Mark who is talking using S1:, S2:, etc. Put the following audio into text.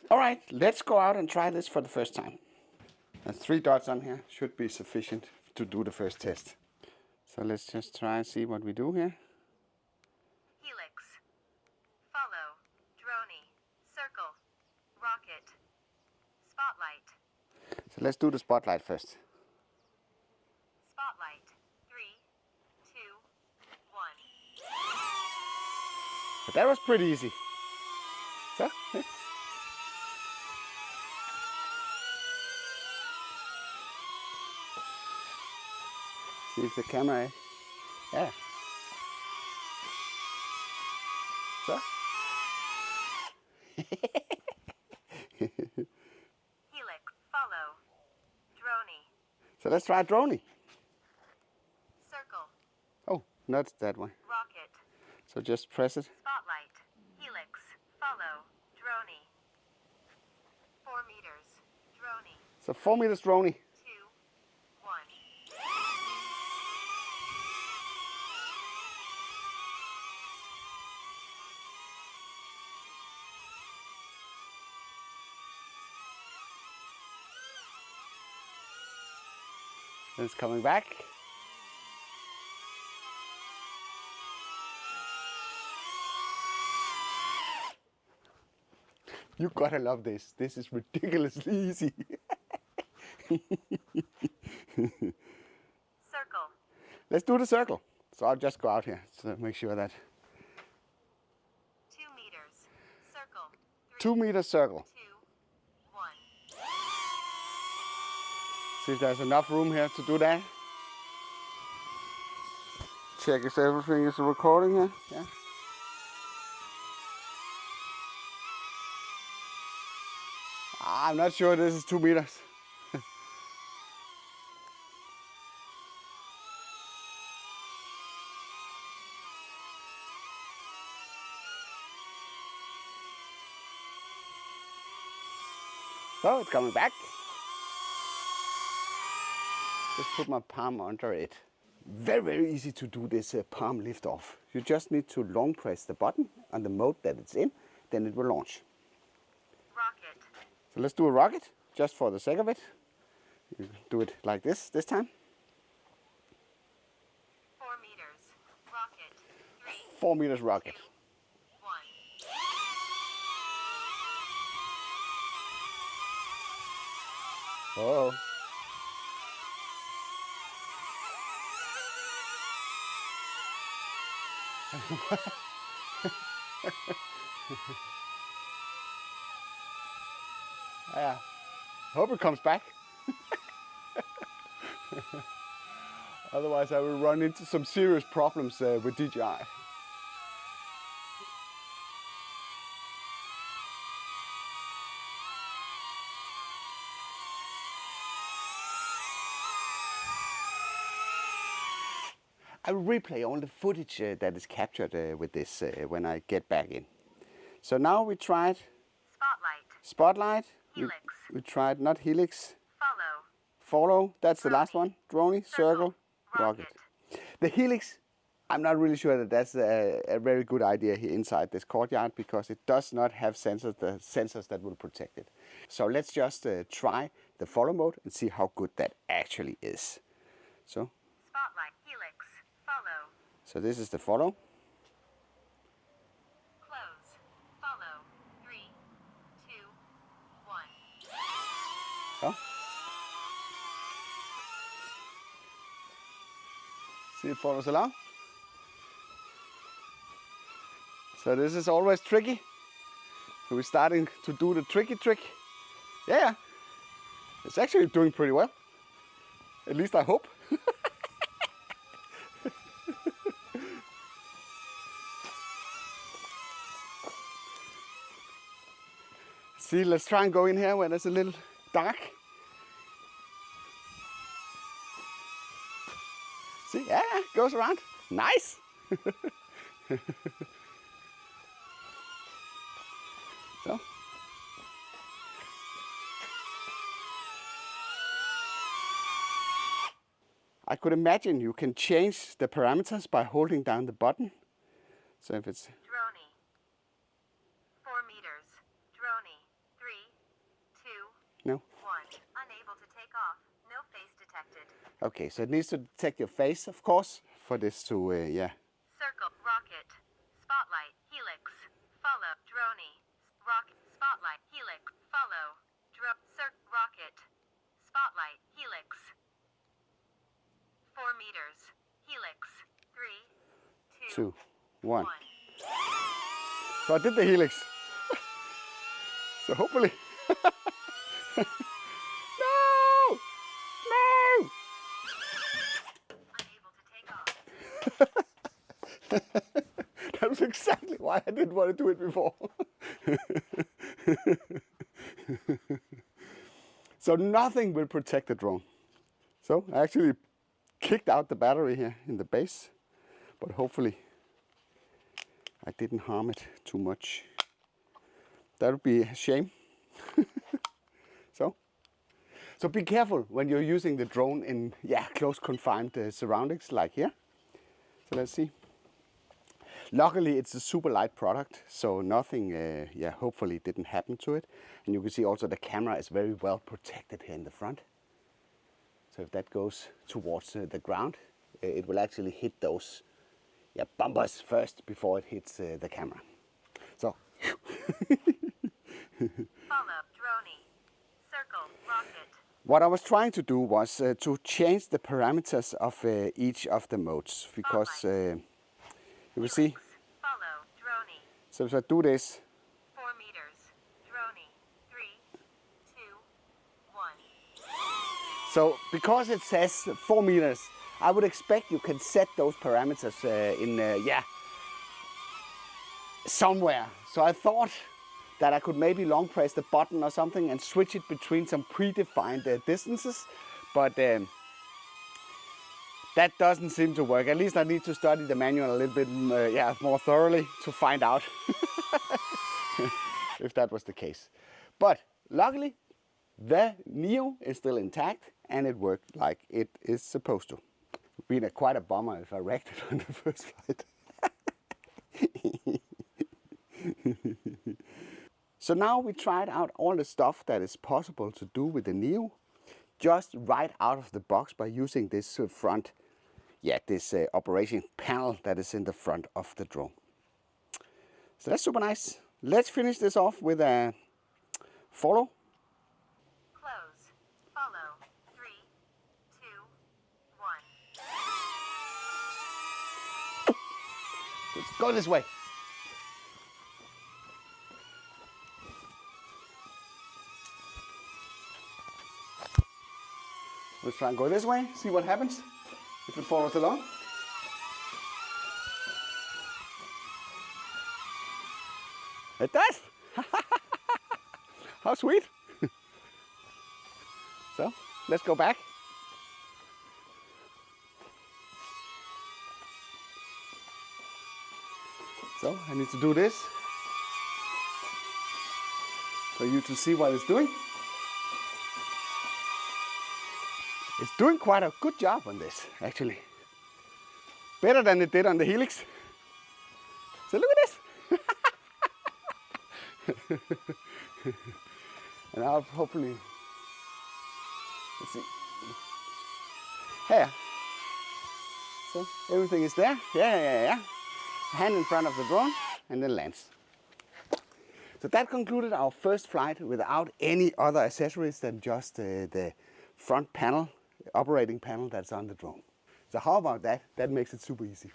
S1: All right, let's go out and try this for the first time. The 3 dots on here should be sufficient to do the first test. So let's just try and see what we do here.
S2: Helix. Follow. Droney. Circle. Rocket. Spotlight.
S1: So let's do the spotlight first.
S2: Spotlight. 3, 2, 1.
S1: But that was pretty easy. So, see if the camera, yeah. So.
S2: Helix. Follow. Droney.
S1: So let's try Droney.
S2: Circle.
S1: Oh, not that one.
S2: Rocket.
S1: So just press it.
S2: Spotlight. Helix. Follow. Droney. 4 meters. Droney.
S1: So 4 meters Droney.
S2: 2, 1.
S1: It's coming back. You gotta love this. This is ridiculously easy.
S2: Circle.
S1: Let's do the circle. So I'll just go out here to make sure that
S2: 2 meters. Circle. 3,
S1: 2 meter circle.
S2: 2, 1.
S1: See if there's enough room here to do that. Check if everything is recording here. Yeah. I'm not sure this is 2 meters. So it's coming back. Just put my palm under it. Very, very easy to do this palm lift off. You just need to long press the button on the mode that it's in, then it will launch.
S2: Rocket.
S1: So let's do a rocket, just for the sake of it. You do it like this time.
S2: 4 meters. Rocket. 3,
S1: 4 meters rocket.
S2: 2, 1.
S1: Oh. Yeah. Hope it comes back. Otherwise I will run into some serious problems with DJI. I will replay all the footage that is captured with this when I get back in. So now we tried
S2: Spotlight.
S1: Spotlight.
S2: Helix.
S1: We tried not Helix.
S2: Follow.
S1: Follow, that's the last one. Droney, circle, rocket. The Helix, I'm not really sure that that's a very good idea here inside this courtyard because it does not have sensors, the sensors that will protect it. So let's just try the follow mode and see how good that actually is. So,
S2: Spotlight. Helix. Follow.
S1: so this is the follow.
S2: Close. Follow. 3, 2, 1.
S1: So. See, it follows along. So this is always tricky. So we're starting to do the tricky trick. Yeah, it's actually doing pretty well. At least I hope. See, let's try and go in here where there's a little dark. See, yeah, goes around. Nice. So. I could imagine you can change the parameters by holding down the button. So if it's
S2: Droney. 4 meters.
S1: Okay, so it needs to detect your face, of course, for this to, yeah.
S2: Circle, rocket, spotlight, helix, follow, droney, rocket, spotlight, helix, follow, rocket, spotlight, helix. 4 meters, helix, 3, 2,
S1: 2, 1.
S2: 1.
S1: So I did the helix. So hopefully. No! No!
S2: Unable to take off.
S1: That was exactly why I didn't want to do it before. So nothing will protect the drone. So I actually kicked out the battery here in the base, but hopefully I didn't harm it too much. That would be a shame. So be careful when you're using the drone in close confined surroundings like here. So let's see. Luckily it's a super light product, so nothing hopefully didn't happen to it. And you can see also the camera is very well protected here in the front. So if that goes towards the ground, it will actually hit those bumpers first before it hits the camera. So
S2: Follow, droney, circle, rocket.
S1: what I was trying to do was to change the parameters of each of the modes, because you will see.
S2: Follow, droney,
S1: So if I do this,
S2: 4 meters, droney, 3, 2, 1.
S1: so because it says 4 meters, I would expect you can set those parameters in somewhere. So I thought that I could maybe long press the button or something and switch it between some predefined distances, but that doesn't seem to work. At least I need to study the manual a little bit more thoroughly to find out if that was the case. But luckily the Neo is still intact and it worked like it is supposed to. It would be quite a bummer if I wrecked it on the first flight. So now we tried out all the stuff that is possible to do with the Neo, just right out of the box by using this front, this operation panel that is in the front of the drone. So that's super nice. Let's finish this off with a follow.
S2: Close, follow, 3, 2, 1.
S1: Let's go this way. Let's try and go this way, see what happens, if it follows along. It does! How sweet! So, let's go back. So, I need to do this for you to see what it's doing. It's doing quite a good job on this, actually. Better than it did on the Helix. So look at this. And I'll hopefully, let's see. Here. So everything is there. Yeah. Hand in front of the drone and then lands. So that concluded our first flight without any other accessories than just the front panel, operating panel that's on the drone. So how about that? That makes it super easy.